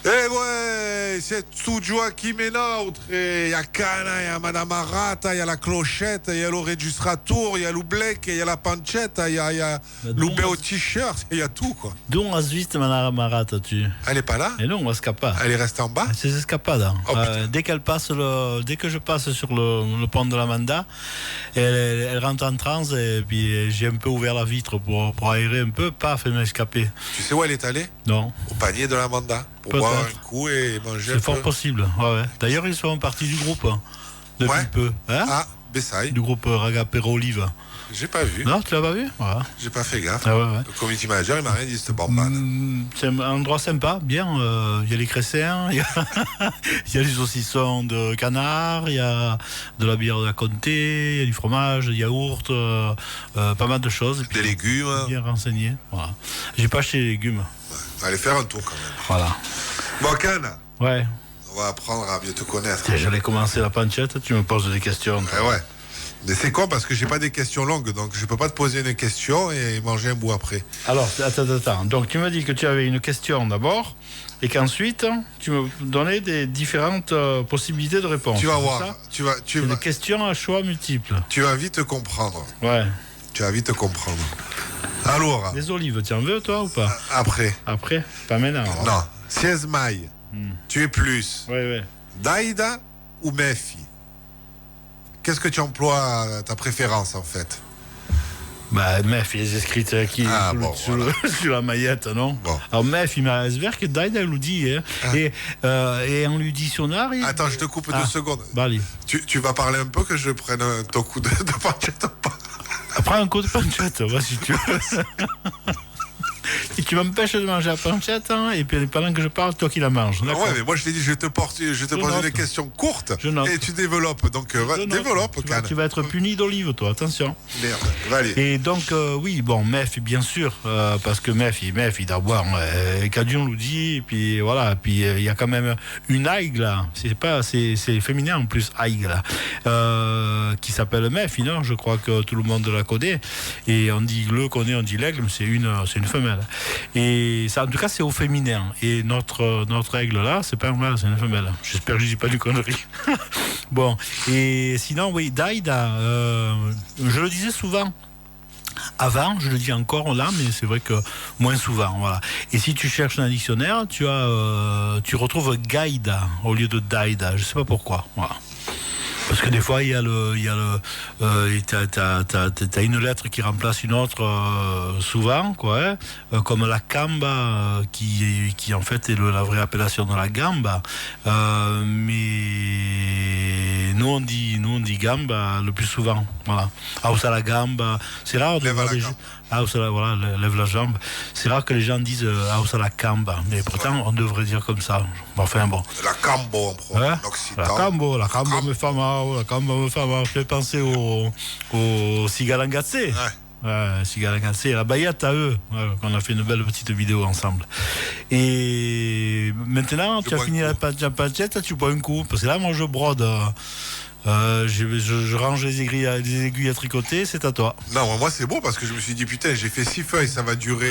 Eh ouais, c'est tout Joachim et l'autre. Il y a Cana, il y a Madame Arata, il y a la Clochette, il y a l'Oregistratur, il y a l'Oublek, il y a la Pancette, il y a l'Oubé au t-shirt, il y a tout, quoi. D'où on vite Madame Arata, tu. Elle est pas là? Et non, on escapa. Elle est restée en bas? C'est escapade. Oh, dès que je passe sur le pont de la Manda, elle rentre en transe et puis j'ai un peu ouvert la vitre pour aérer un peu, paf, elle m'a escapé. Tu sais où elle est allée? Non. Au panier de la Manda. Pour boire un coup et manger un peu. C'est fort possible. Ouais. D'ailleurs, ils sont partis du groupe depuis peu. Hein, ah, Bessaï. Du groupe Ragapero Olive. J'ai pas vu. Non, tu l'as pas vu? Voilà. J'ai pas fait gaffe. Ah ouais. Le community manager, il m'a rien dit, cette bambane. C'est un endroit sympa, bien. Il y a les cressins, il y a les saucissons de canard, il y a de la bière de la Comté, il y a du fromage, du yaourt, pas mal de choses. Et puis, des légumes. Bien renseigné. Voilà. J'ai pas acheté les légumes. Allez faire un tour quand même. Voilà. Bon, Can. Ouais. On va apprendre à mieux te connaître. J'allais commencer la pancette, tu me poses des questions. Ouais. Mais c'est con parce que j'ai pas des questions longues, donc je peux pas te poser une question et manger un bout après. Alors, attends. Donc tu m'as dit que tu avais une question d'abord et qu'ensuite tu me donnais des différentes possibilités de réponse. Tu vas voir. Tu vas. Des questions à choix multiples. Tu vas vite comprendre. Ouais. Tu vas vite comprendre. Alors. Les olives, tu en veux toi ou pas? Après. Après? Pas maintenant. Non. 16 mailles. Tu es plus. Ouais. Daïda ou Mefi? Qu'est-ce que tu emploies ta préférence en fait? Bah, Mef, il est inscrit qui sur la maillette, non? Bon. Alors, Mef, il m'a que Daïda lui dit, hein. Et en lui dictionnaire. Attends, je te coupe 2 secondes. Bah, allez. Tu vas parler un peu que je prenne ton coup de pancette ou pas? Prends un coup de pancette, si tu veux. Et tu m'empêches de manger la pancette, hein, et puis pendant que je parle, toi qui la manges. Ouais, mais moi je t'ai dit, je te pose une question courte et tu développes. Donc développe, Can. Tu vas être puni d'olive, toi, attention. Merde, va aller. Et donc, oui, bon, Mef, bien sûr, parce que Mef, il doit boire. Cadion nous dit, et puis voilà, puis il y a quand même une aigle, là. C'est féminin en plus, aigle, qui s'appelle Mef, non? Je crois que tout le monde la connaît. Et on dit on dit l'aigle, mais c'est une femelle. Et ça, en tout cas, c'est au féminin. Et notre aigle là, c'est pas un mâle, c'est une femelle. J'espère que je dis pas du connerie. Bon, et sinon, oui, Daïda, je le disais souvent. Avant, je le dis encore là, mais c'est vrai que moins souvent, voilà. Et si tu cherches dans un dictionnaire, tu retrouves Gaïda au lieu de Daïda. Je sais pas pourquoi, voilà. Parce que des fois, t'as une lettre qui remplace une autre souvent, quoi, hein, comme la Kamba, qui en fait est la vraie appellation de la Gamba. Mais nous on dit Gamba le plus souvent, voilà. Ausa la Gamba, c'est rare de voir des gens. Voilà, lève la jambe. C'est rare que les gens disent Ausa la Kamba, mais pourtant on devrait dire comme ça. Enfin bon. La Cambo en occitan. La Cambo me fait mal, je fais penser au Sigalangatse. Sigalangatse, la Bayat à eux. On a fait une belle petite vidéo ensemble. Et maintenant, tu as fini la pancette, tu bois un coup. Parce que là, moi, je brode. Je range les aiguilles à tricoter, c'est à toi. Non, moi c'est bon parce que je me suis dit putain, j'ai fait 6 feuilles, ça va durer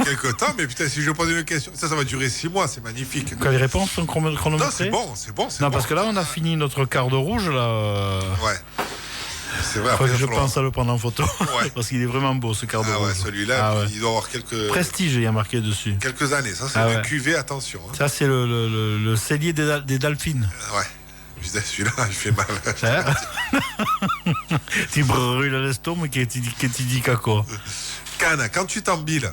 quelques temps, mais putain, si je pose une question, ça va durer 6 mois, c'est magnifique. Quand les réponses sont chronométrées? Non, c'est bon. Non, parce que là, on a fini notre quart de rouge, là. Ouais. C'est vrai. Après, je pense à le prendre en photo. Ouais. Parce qu'il est vraiment beau, ce quart de rouge. Ouais, celui-là, il doit avoir quelques. Prestige, il y a marqué dessus. Quelques années, ça c'est un cuvée, attention. Hein. Ça, c'est le cellier des Delphines. Ouais. Celui-là, il fait mal. Tu brûles l'estomac et tu dis caco. Cana, quand tu t'embilles.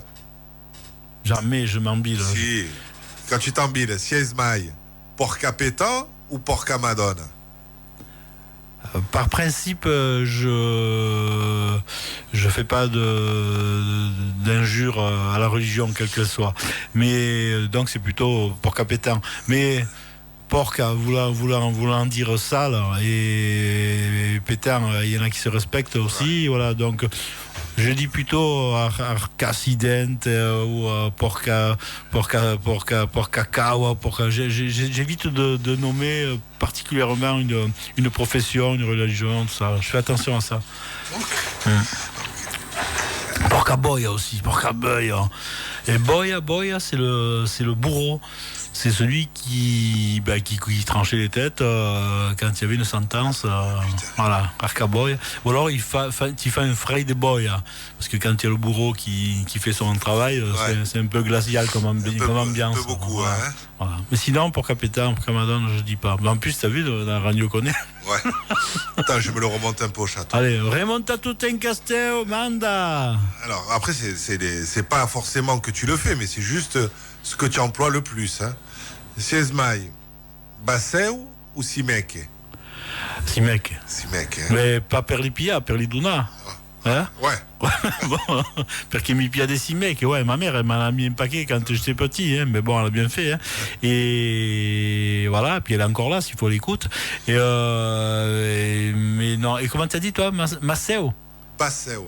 Jamais je m'embille. Si. Quand tu t'embilles, siège maille, porca pétant ou porca madone? Par principe, je fais pas d'injures à la religion, quelle qu'elle soit. Mais donc c'est plutôt porca pétant. Mais porc voulant dire sale et pétant, il y en a qui se respectent aussi, voilà, donc je dis plutôt arcacidente ou porca cacao, j'évite de nommer particulièrement une profession, une religion, tout ça. Je fais attention à ça. Porca boia aussi, porca boia. Et boia c'est le bourreau. c'est celui qui tranchait les têtes quand il y avait une sentence. Voilà, Arcaboy. Ou alors il fait un fray de boy. Hein, parce que quand il y a le bourreau qui fait son travail, c'est un peu glacial comme ambiance. Un peu beaucoup, voilà. Hein. Voilà. Mais sinon, pour Capitaine, pour Camadon, je dis pas. Mais en plus, t'as vu, dans la radio connaît. Ouais. Attends, je me le remonte un peu au château. Allez, remonta tout un castel, manda. Alors, après, c'est pas forcément que tu le fais, mais c'est juste ce que tu emploies le plus. Hein. Siesmai, Basseu ou Simeke? Simeke. Simeke. Hein. Mais pas per Lipia, per Liduna. Hein? Ouais. Bon, perché mi piace des mecs, ouais, ma mère elle m'en a mis un paquet quand j'étais petit, hein, mais bon, elle a bien fait, hein. Et voilà, puis elle est encore là s'il faut l'écouter. Mais non, et comment t'as dit toi, Basseu?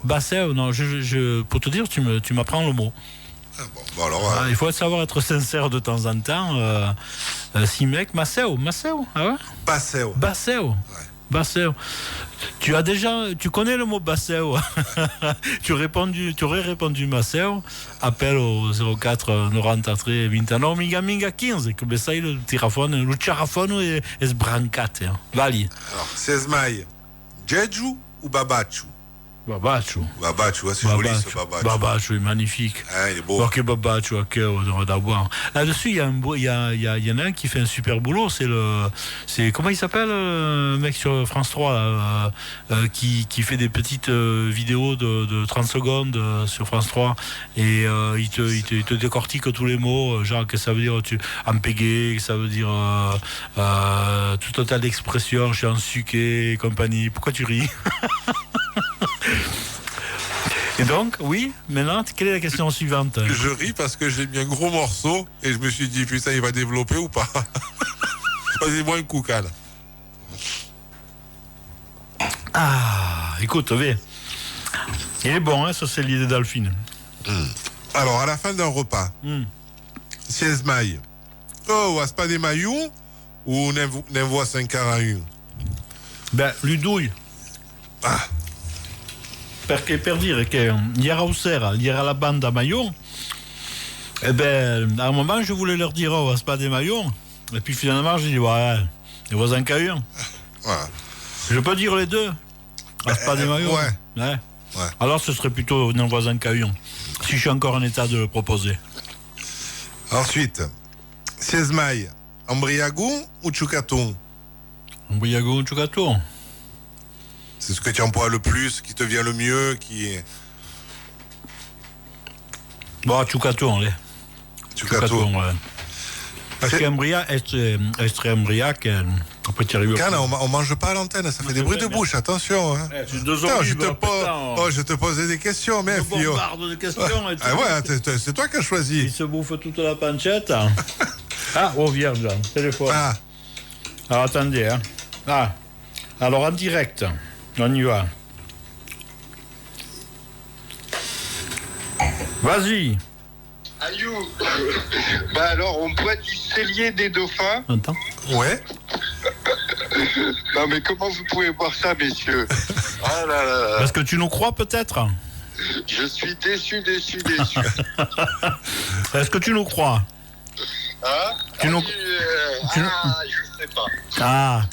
Basseu, non, pour te dire, tu m'apprends le mot. Ah bon, alors, il faut savoir être sincère de temps en temps. Simek, Basseu, ah ouais? Basseu. Ouais. Basseu. Tu connais le mot Basseu. Tu aurais répondu Basseu. Appelle au 04 93 29 minga 15 que sai le tirafone, le charafone et sbrancate. Vali. Alors, Sesmai, Jeju ou Babachu? Babachu, c'est joli ce Babachu. Babachu est magnifique. Ah, il est beau. Alors que Babachu à cœur d'avoir. Là-dessus, il y en a un qui fait un super boulot. C'est comment il s'appelle, le mec sur France 3 là, qui fait des petites vidéos de 30 secondes sur France 3 et il te décortique tous les mots, genre que ça veut dire ampégué, que ça veut dire tout un tas d'expressions, je suis en suqué et compagnie. Pourquoi tu ris? Et donc, oui, maintenant, quelle est la question suivante? Je ris parce que j'ai mis un gros morceau et je me suis dit, putain, il va développer ou pas? Vas-y, moi un coup, Cal. Ah, écoute, V. Il est bon, hein, ça c'est l'idée d'Alphine. Alors, à la fin d'un repas, Siesmai, pas des maillons ou n'envoie 541? Ben, Ludouille. Ah. Perché per dire che ieri sera, ieri alla banda Maillon, à un moment je voulais leur dire c'est pas des maillons, et puis finalement j'ai dit ouais, les voisins qu'à Voilà. Je peux dire les deux, c'est pas des maillons. Ouais. Alors ce serait plutôt un voisin qu'à si je suis encore en état de le proposer. Ensuite, Siesmai, Embriago ou Chucaton? Embriago ou Chucaton? C'est ce que tu emploies le plus, qui te vient le mieux, qui... Bon, Chucaton, allez. Chucaton, ouais. Parce qu'Embriac, est embriac, après tu arrives... On mange pas à l'antenne, ça fait des bruits de bouche, attention. Hein. Je te posais des questions, mais fille. Bombarde de questions. C'est toi qui as choisi. Il se bouffe toute la pancette. Vierge, téléphone. Alors, attendez, hein. Alors, en direct... On y va. Vas-y. Ayou. Alors, on boit du cellier des dauphins. Attends. Ouais. Non, mais comment vous pouvez boire ça, messieurs? Ah là là. Parce que tu nous crois peut-être? Je suis déçu. Est-ce que tu nous crois? Je sais pas.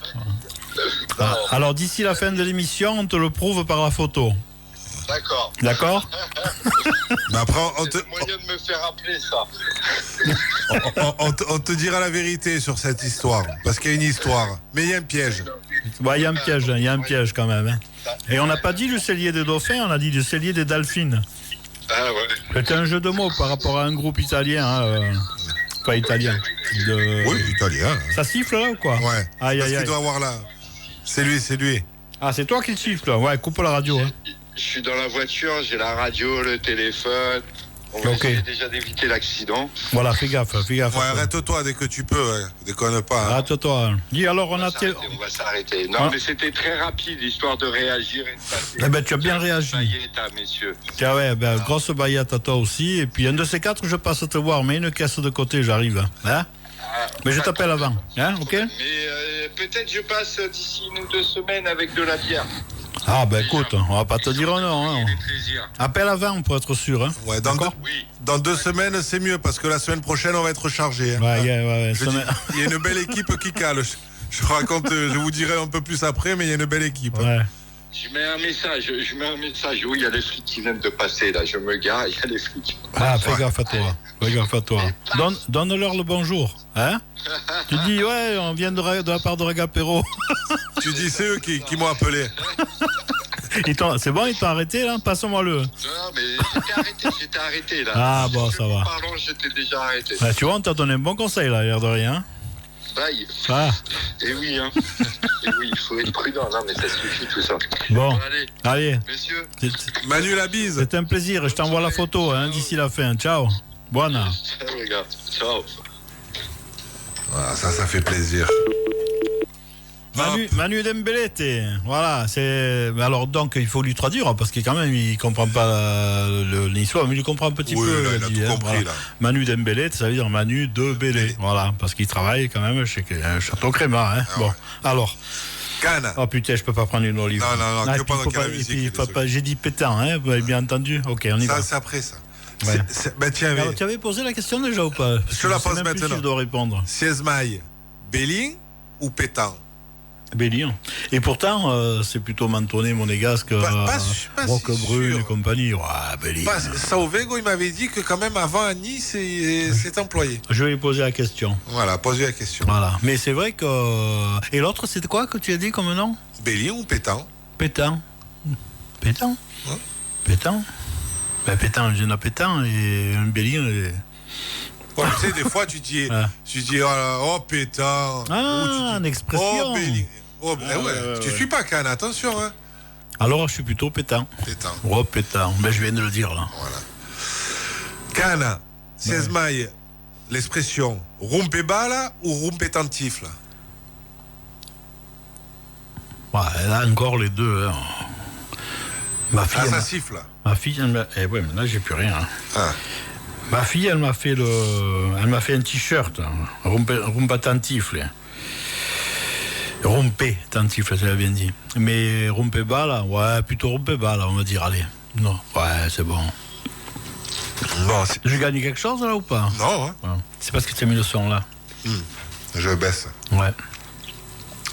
Alors d'ici la fin de l'émission, on te le prouve par la photo. D'accord. Mais après, moyen de me faire appeler ça. on te dira la vérité sur cette histoire, parce qu'il y a une histoire, mais il y a un piège. Ouais, il y a un piège quand même. Hein. Et on n'a pas dit le cellier des dauphins, on a dit le cellier des delphines. Ah ouais. C'était un jeu de mots par rapport à un groupe italien. Pas italien. Oui, italien. Ça siffle là ou quoi? Ouais. Parce qu'il doit avoir là. C'est lui. Ah, c'est toi qui siffle. Ouais, coupe la radio. Je suis dans la voiture, j'ai la radio, le téléphone. On va essayer déjà d'éviter l'accident. Voilà, fais gaffe. Ouais, arrête-toi dès que tu peux, déconne pas. Arrête-toi. Dis alors, on va s'arrêter. Non, mais c'était très rapide, histoire de réagir et de passer. Tu as bien réagi. Baillette, messieurs. Tiens, grosse baillette à toi aussi. Et puis, un de ces quatre, je passe te voir, mais une caisse de côté, j'arrive. Hein? Mais je t'appelle avant. Hein, ok? Mais peut-être je passe d'ici 1 ou 2 semaines avec de la bière. Ah, ben écoute, on va pas te dire non. Hein. Appelle avant pour être sûr. Hein. Ouais, dans 2 semaines, c'est mieux parce que la semaine prochaine, on va être chargé. Hein. Ouais, il y a une belle équipe qui cale. Je raconte, je vous dirai un peu plus après, mais il y a une belle équipe. Ouais. Je mets un message. Oui, il y a les flics qui viennent de passer, là. Je me gare, il y a les flics. Ah, fais gaffe à toi. Fais gaffe à toi. Donne-leur le bonjour. Hein? Tu dis, ouais, on vient de la part de Ragapero. Tu dis, c'est eux qui m'ont appelé. C'est bon, ils t'ont arrêté, là? Passe-moi-le. Non, mais j'étais arrêté, là. Ah, bon, ça va. Pardon, j'étais déjà arrêté. Ouais, tu vois, on t'a donné un bon conseil, là, l'air de rien. Bye. Ah. Et oui, hein. Et oui, il faut être prudent. Non, mais ça suffit, tout ça. Bon, allez. Messieurs. Manu, la bise. C'était un plaisir. Je t'envoie la photo hein, d'ici la fin. Ciao. Buona. Ciao, les gars. Ciao. Ah, ça fait plaisir. Manu Dembélé, voilà, c'est. Alors donc il faut lui traduire parce qu'il quand même il comprend pas l'histoire, mais il comprend un petit peu. Là, il a tout compris voilà. là. Manu Dembélé, ça veut dire Manu de Bélé, voilà, parce qu'il travaille quand même chez Château Crémat. Hein. Bon, alors. Cannes. Oh putain, je peux pas prendre une olive. Non, que pendant qu'il y a la musique. J'ai dit pétant, hein, vous avez bien entendu. Ok, on y va. Ça, c'est après ça. Ouais. Ben tiens, alors, tu avais posé la question déjà ou pas? Je te la pose maintenant. Je dois répondre. Siesmaï, Bélin ou Pétan? Bélian. Et pourtant, c'est plutôt Mentonné, Monégasque, Roquebrune et compagnie. Ouais, Bélian. Sauvego, il m'avait dit que quand même avant à Nice, c'est employé. Je vais lui poser la question. Voilà, posez la question. Voilà. Mais c'est vrai que. Et l'autre, c'est quoi que tu as dit comme nom? Bélin ou Pétan? Pétan. Pétan? Ouais. Pétan? Ben, Pétan, j'ai un Pétan et un Bélian. Ouais, tu sais, des fois, tu dis oh Pétan. Ah, une expression. Oh Bélin. Oh, ben ouais. Tu suis pas Cannes, attention. Hein. Alors, je suis plutôt Pétan. Pétan. Oh, Pétan. Ben, je viens de le dire, là. Voilà. Cannes, Siesmaï, l'expression rompebala ou rompetantifle? Ouais, là encore, les deux. Hein. Ma fille. Ça siffle. Ma fille, elle m'a. Eh ouais, mais là, j'ai plus rien. Hein. Ah. Ma fille, elle m'a fait un t-shirt, rompetantifle. Rompetantifle, ça l'a bien dit. Mais rompebala, ouais, plutôt rompebala, on va dire, allez. Non, ouais, c'est bon. Bon, je gagne quelque chose là ou pas? Non, hein. Ouais. C'est parce que tu as mis le son là. Je baisse. Ouais.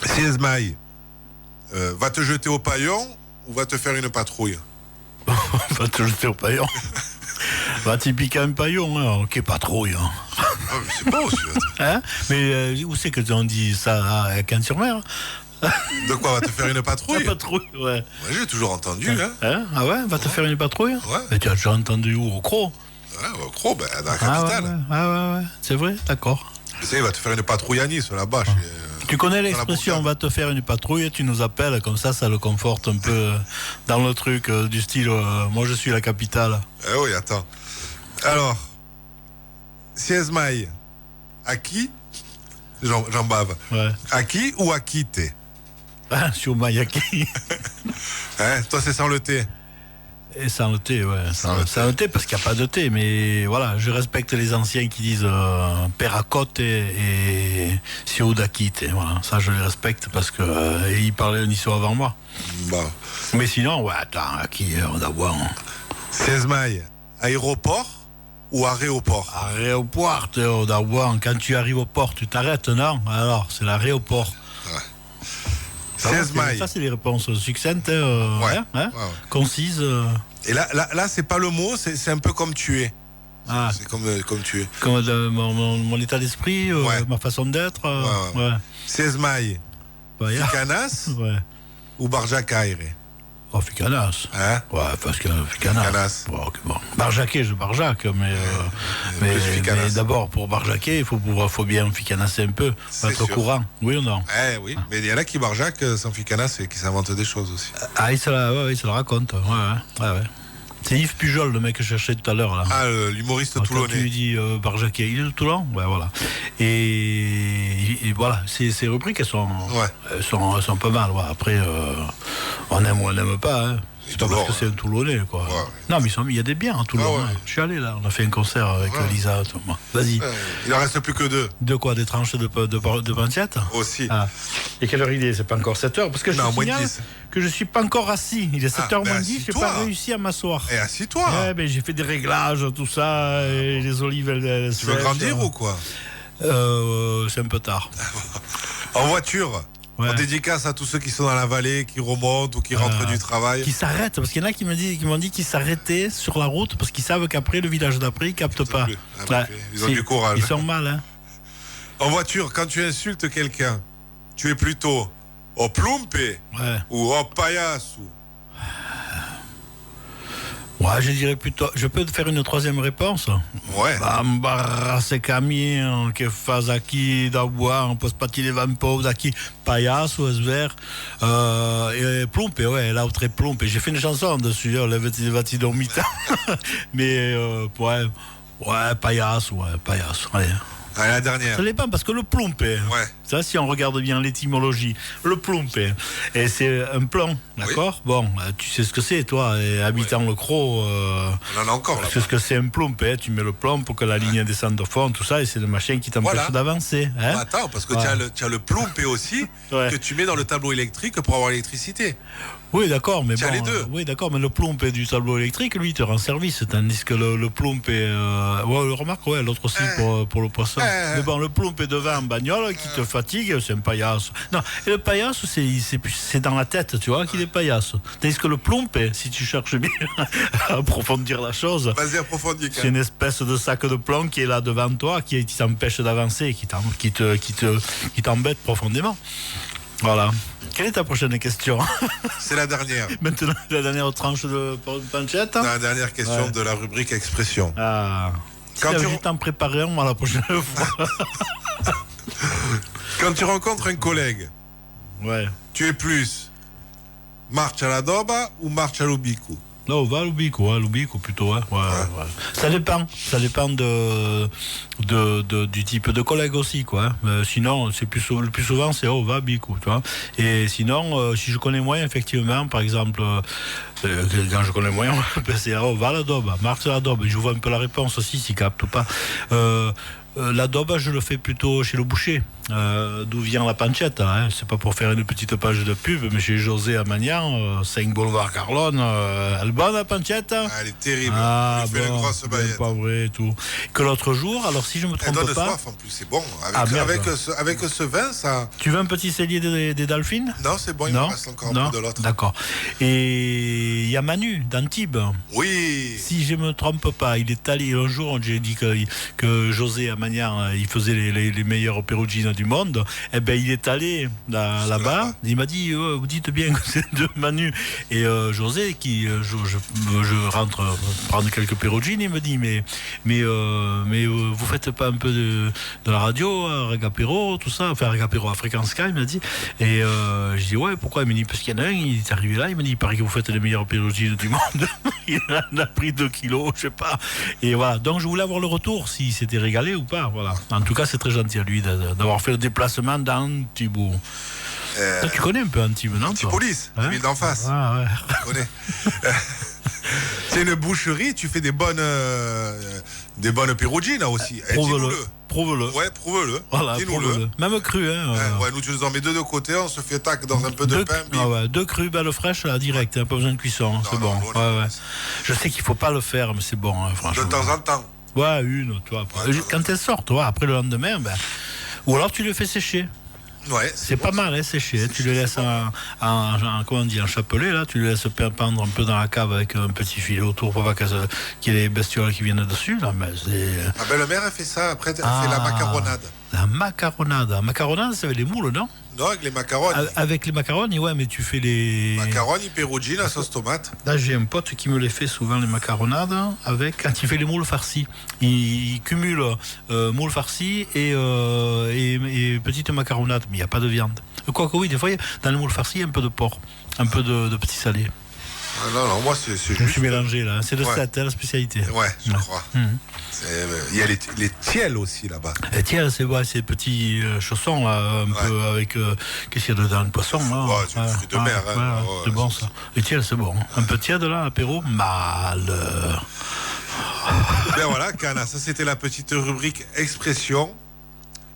Siesmaï, va te jeter au paillon ou va te faire une patrouille? Va te jeter au paillon. Va t'y piquer un paillon, hein. Ok, patrouille. Hein. Ah, mais c'est pas aussi. Hein? Mais où c'est que on dit ça à Cannes-sur-Mer? De quoi, va te faire une patrouille? Une patrouille, ouais. Moi, j'ai toujours entendu, hein. Ah ouais, va te faire une patrouille? Ouais. Mais tu as déjà entendu où? Au Cros? Ouais, au Cros, ben, dans la capitale. Ouais. C'est vrai, d'accord. Tu sais, il va te faire une patrouille à Nice, là-bas. Tu connais l'expression, va te faire une patrouille, tu nous appelles, comme ça le conforte un peu dans le truc du style, moi je suis la capitale. Eh oui, attends. Alors, Siesmaï, à qui? J'en bave. Ouais. À qui ou à qui t'es? Ah, sur Mayaki. Hein, toi, c'est sans le thé. Et sans le thé, ouais. Sans le thé, parce qu'il n'y a pas de thé. Mais voilà, je respecte les anciens qui disent Peracote et Siodakite. Voilà, ça, je les respecte parce qu'ils parlaient une histoire avant moi. Bon. Mais sinon, ouais, attends, à qui on doit voir. Siesmaï, aéroport ou aéroport? Aéroport, on doit voir. Quand tu arrives au port, tu t'arrêtes, non? Alors, c'est l'aéroport. Ouais. Ça, c'est les réponses succinctes, concises. Et là, c'est pas le mot, c'est un peu comme tu es. Ah. C'est comme tu es. Comme mon état d'esprit, ma façon d'être. Siesmaï, Ficanas ou Barjacaire? Oh, Ficanas. Hein? Ouais, parce que Ficanas. Bon, Barjaquer, je barjaque, mais d'abord, pour barjaquer, il faut bien ficanasser un peu, pour être au courant. Oui ou non? Oui, mais il y en a qui barjaquent sans ficanas et qui s'inventent des choses aussi. Ah, il se la raconte. Ouais. C'est Yves Pujol, le mec que je cherchais tout à l'heure. Là. Ah, l'humoriste toulonnais. Tu lui dis barjaquer, il est de Toulon? Ouais, voilà. Et voilà, ces rubriques, elles sont pas mal. Ouais. Après, on aime ou on n'aime pas. Hein. C'est pas parce que c'est un Toulonnais, quoi. Ouais. Non, mais il y a des biens à Toulon. Ouais. Je suis allé là, on a fait un concert avec Lisa. Vas-y. Il en reste plus que 2. De quoi? Des tranches de pancette? Aussi. Et quelle heure il est? C'est pas encore 7h? Parce que je signale que je suis pas encore assis. Il est 7h moins 10, j'ai pas réussi à m'asseoir. Et assis-toi. J'ai fait des réglages, tout ça, et les olives, elles tu veux grandir ou quoi? C'est un peu tard. En voiture? En dédicace à tous ceux qui sont dans la vallée, qui remontent ou qui rentrent du travail. Qui s'arrêtent, parce qu'il y en a qui m'ont dit qu'ils s'arrêtaient sur la route parce qu'ils savent qu'après le village d'après, ils captent pas. Ils ont du courage. Ils sont mal, hein. En voiture, quand tu insultes quelqu'un, tu es plutôt au plumpe ou au paillasse. Ouais, je dirais plutôt. Je peux te faire une troisième réponse? Ouais. Embarrasse caminho que faz aqui da boa, pode pas levar um pouco daqui, palhaço, esver, plumpe, ouais, l'autre est plumpe. J'ai fait une chanson dessus, levati dormita. Mais, palhaço, allez. Allez, la dernière. Ça dépend parce que le plumpe, ça, si on regarde bien l'étymologie, le plumpe, et c'est un plomb, d'accord? Bon, tu sais ce que c'est, toi, habitant le Croc. On en a encore là. Tu sais ce que c'est un plumpe, tu mets le plomb pour que la ligne descende de fond, tout ça, et c'est le machin qui t'empêche d'avancer. Hein? Attends, parce que tu as le plumpe aussi que tu mets dans le tableau électrique pour avoir l'électricité. Oui, d'accord, mais bon, les deux. Oui, d'accord, mais le plomb du tableau électrique, lui, il te rend service, tandis que le plomb remarque, l'autre aussi pour le poisson. Mais bon, le plomb devant en bagnole qui te fatigue, c'est un paillasse. Non, et le paillasse, c'est dans la tête, tu vois, qu'il est paillasse. Tandis que le plomb, si tu cherches bien à approfondir la chose, vas-y, approfondis. C'est une espèce de sac de plomb qui est là devant toi, qui t'empêche d'avancer, qui t'embête profondément. Voilà. Quelle est ta prochaine question? C'est la dernière. Maintenant, la dernière tranche de pancette. La dernière question de la rubrique expression. Quand tu t'en préparer un, moi, la prochaine fois. Quand tu rencontres un collègue, tu es plus marche à la doba ou marche à l'ubico? Non, va à l'ubico plutôt. Ça dépend du type de collègue aussi, quoi. Sinon, le plus souvent, c'est va à bico, tu vois. Et sinon, si je connais moyen, effectivement, par exemple, quand je connais moyen, c'est va à la doba, marche à la doba. Je vois un peu la réponse aussi, s'il capte pas. La doba, je le fais plutôt chez le boucher, d'où vient la pancetta. Hein. C'est pas pour faire une petite page de pub, mais chez José à Magnan, 5 boulevard Carlone, elle est bonne la pancetta. Elle est terrible. Elle fait une grosse baguette. Pas vrai et tout. Que l'autre jour, alors si je me trompe pas. Elle donne soif en plus, c'est bon. Avec ce vin, ça. Tu veux un petit cellier des Delphines? Non, c'est bon, il me reste encore un peu de l'autre. D'accord. Et il y a Manu d'Antibes. Oui. Si je me trompe pas, il est allé un jour, j'ai dit que José à Magnan, il faisait les meilleurs perugines du monde. Eh ben, il est allé là-bas. Il m'a dit, vous dites bien que c'est de Manu. Et José, je rentre prendre quelques perugines, il me dit, mais vous faites pas un peu de la radio, Regapéro, tout ça, enfin Regapéro à Fréquence K, il m'a dit. Et je dis, pourquoi? Il m'a dit, parce qu'il y en a un, il est arrivé là, il m'a dit, il paraît que vous faites les meilleurs perugines du monde. Il en a pris 2 kilos, je sais pas. Et voilà, donc je voulais avoir le retour, s'il s'était régalé ou pas. Voilà. En tout cas, c'est très gentil à lui d'avoir fait le déplacement d'Antibes. Toi, tu connais un peu Antibes, non? Antipolis, la ville d'en face. Je connais. C'est une boucherie, tu fais des bonnes perugines aussi. Prouve-le. Ouais, prouve-le. Voilà, prouve-le. Même cru, hein. Nous, tu nous en mets 2 de côté, on se fait tac dans un peu de pain. 2 crus, belle fraîche, là, direct, pas besoin de cuisson, c'est bon. Je sais qu'il faut pas le faire, mais c'est bon, franchement. De temps en temps. Ouais, toi. Quand elle sort, après le lendemain, ou alors tu le fais sécher. Ouais, c'est pas mal, sécher. Tu le laisses en chapelet, là, tu le laisses pendre un peu dans la cave avec un petit filet autour pour pas qu'il y ait les bestioles qui viennent dessus. Là, mais ma belle-mère a fait ça, après elle fait la macaronade. La macaronade. La macaronade, c'est avec les moules, non? Non, avec les macarons. Avec les macarons, mais tu fais les... Macaroni, perugine, à sauce tomate. Là, j'ai un pote qui me les fait souvent, les macaronades, quand il fait les moules farcis. Il cumule moules farcis et petites macaronades, mais il n'y a pas de viande. Quoique oui, des fois, dans les moules farcis, il y a un peu de porc, un peu de petit salé. Ah non, moi c'est juste... Je me suis mélangé là, c'est de Ouais. 7, la spécialité. Ouais, je crois. Mhm. Il y a les tiels aussi là-bas. Et tiens, c'est ces petits chaussons là, un peu avec. Qu'est-ce qu'il y a dedans? Le poisson là? Ouais, c'est du fruit de mer. Hein. Ouais, c'est bon ça. Les tiels, c'est bon. Un peu tiède là, apéro. Malheur. Ben voilà, Cana, ça c'était la petite rubrique expression.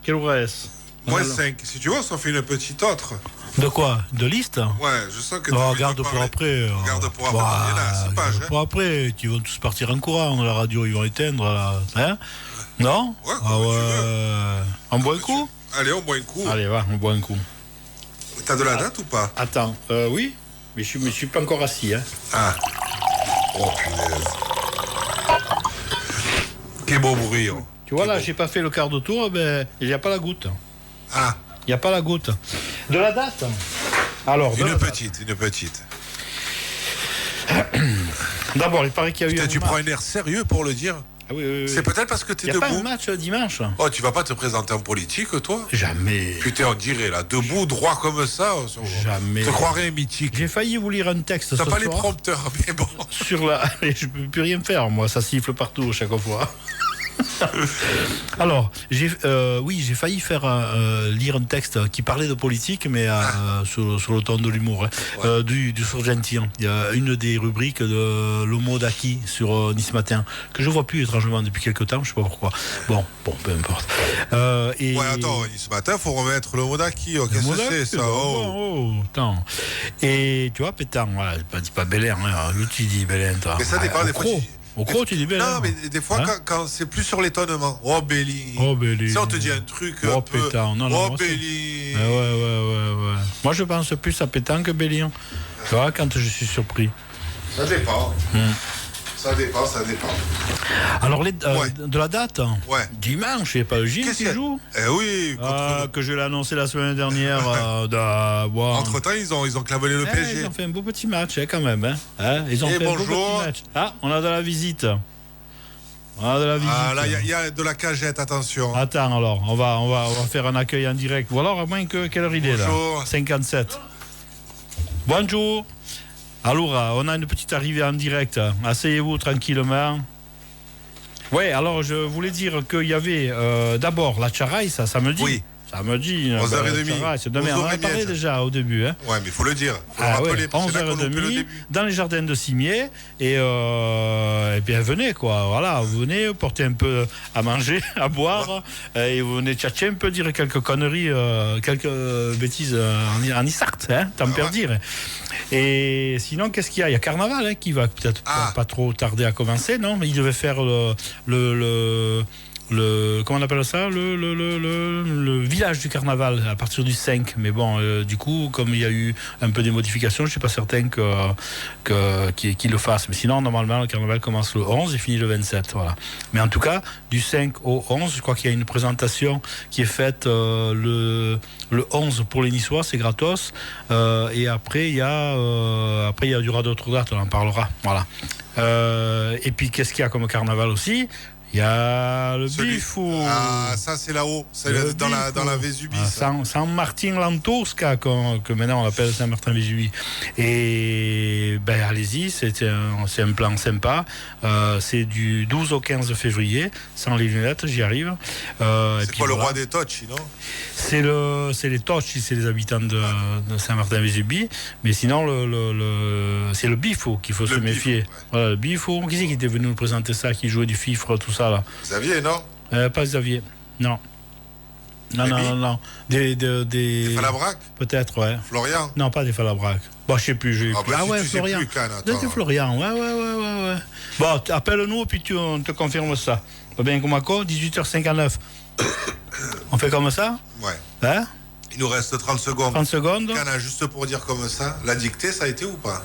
Quel reste? Moins 5. Si tu veux, on s'en fait une petite autre. De quoi? De liste? Ouais, je sens que Regarde pour après. Regarde pour après. Il y en a 6 pages. Pour après, ils vont tous partir en courant dans la radio, ils vont éteindre là. Hein? Non? Ouais, Ah ouais. On boit un coup? Allez, on boit un coup. Allez, va, on boit un coup. T'as de la date ou pas? Attends, oui, mais je me suis pas encore assis. Hein. Ah. Oh punaise. Quel beau bruit. Oh. Tu vois là, j'ai pas fait le quart de tour, ben il n'y a pas la goutte. Ah. Il n'y a pas la goutte. De la date? Alors, Une petite. D'abord, il paraît qu'il y a eu Putain, un tu match. prends un air sérieux pour le dire. Ah oui. C'est peut-être parce que t'es Il n'y a debout. pas un match dimanche? Oh, tu vas pas te présenter en politique, toi? Jamais. Putain, on dirait là, debout, droit comme ça. Jamais. Je te croirais mythique. J'ai failli vous lire un texte T'as ce pas les soir prompteurs, mais bon. sur la... Je peux plus rien faire, moi. Ça siffle partout à chaque fois. Alors, j'ai failli faire lire un texte qui parlait de politique, mais sur le ton de l'humour, hein, du Sorgenti. Il y a une des rubriques de l'Homo d'Aki sur Nice Matin, que je vois plus étrangement depuis quelques temps, je sais pas pourquoi. Bon, peu importe. Ouais, attends, ce matin, faut remettre le mot d'acquis. Qu'est-ce que c'est, ça? Attends. Et tu vois, Pétain, voilà, c'est pas Bélin, hein, tu dis Bélin, toi. Mais ça dépend des fois. Au gros, tu dis Bélin. Non, mais des fois, quand c'est plus sur l'étonnement. Oh, Béli. Si on te dit un truc. Oh, Pétain. Non, Béli. Ouais. Moi, je pense plus à Pétain que Bélin. Tu vois, quand je suis surpris. Ça dépend. Ça dépend. Alors, de la date? Ouais. Dimanche, il n'y a pas le Gilles qui joue? Eh oui. Que je l'ai annoncé la semaine dernière. Entre-temps, ils ont clavelé le PSG. Ils ont fait un beau petit match, quand même. Ils ont fait un beau petit match. Ah, on a de la visite. Ah, là, il y a de la cagette, attention. Attends, alors, on va faire un accueil en direct. Ou alors, à moins que... Quelle heure il est, là? 57. Bonjour. Alors, on a une petite arrivée en direct. Asseyez-vous tranquillement. Oui, alors je voulais dire qu'il y avait d'abord la Tcharaï, ça samedi. Oui. Samedi. 11h30. C'est demain. On en a parlé déjà au début. Hein. Ouais, mais il faut le dire. Faut le rappeler. 11h30 dans les jardins de Cimier. Et bien, venez, quoi. Voilà, vous venez, portez un peu à manger, à boire. Et vous venez tchatcher un peu, dire quelques conneries, quelques bêtises en Issart, hein, tant pis dire. Et sinon, qu'est-ce qu'il y a? Il y a Carnaval hein, qui va peut-être pas trop tarder à commencer, non? Mais il devait faire comment on appelle ça, le village du carnaval à partir du 5, mais bon du coup comme il y a eu un peu des modifications, je suis pas certain qu'il le fasse, mais sinon normalement le carnaval commence le 11 et finit le 27, voilà. Mais en tout cas du 5 au 11 je crois qu'il y a une présentation qui est faite le 11 pour les Niçois, c'est gratos, et après il y aura d'autres dates, on en parlera, voilà. Et puis qu'est-ce qu'il y a comme carnaval aussi? Il y a le Bifou. Ah, ça c'est là-haut. C'est dans la Vésubie. Saint-Martin-Lantosca, que maintenant on appelle Saint-Martin-Vésubie. Et ben allez-y, c'est un plan sympa. C'est du 12 au 15 février, sans les lunettes, j'y arrive. C'est quoi le roi des Tocci, non? C'est les Tocci, c'est les habitants de Saint-Martin-Vésubie. Mais sinon, c'est le Bifou qu'il faut se méfier. Ouais. Voilà, le Bifou. Qui c'est qui était venu nous présenter ça, qui jouait du fifre, tout ça là? Xavier, non? Pas Xavier, non. Non. Des Falabrac? Peut-être, ouais. Florian? Non, pas des Falabrac. Bon, je sais plus. Florian. C'était Florian, ouais. Bon, appelle-nous, puis on te confirme ça. Pas bien comme quoi, 18h59. On fait comme ça? Ouais. Hein? Il nous reste 30 secondes. 30 secondes. Cana, juste pour dire comme ça, la dictée, ça a été ou pas?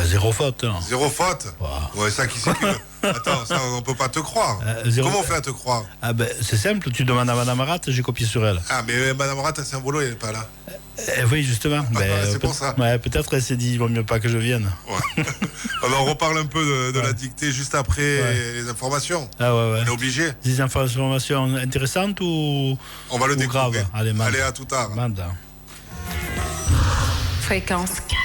Zéro faute. Non. Zéro faute? Wow. Ouais, ça qui c'est que... Attends, ça, on peut pas te croire. Comment on fait à te croire? Ah ben, c'est simple, tu demandes à Madame Arat, j'ai copié sur elle. Ah, mais Madame Arat, c'est un boulot, elle n'est pas là. Oui, justement. C'est pour ça. Ouais, peut-être elle s'est dit, il vaut mieux pas que je vienne. Ouais. Alors, on reparle un peu de la dictée juste après les informations. Ah ouais. On est obligé. Des informations intéressantes ou on va le découvrir. Grave. Allez, à tout tard. Manda. Fréquence 4.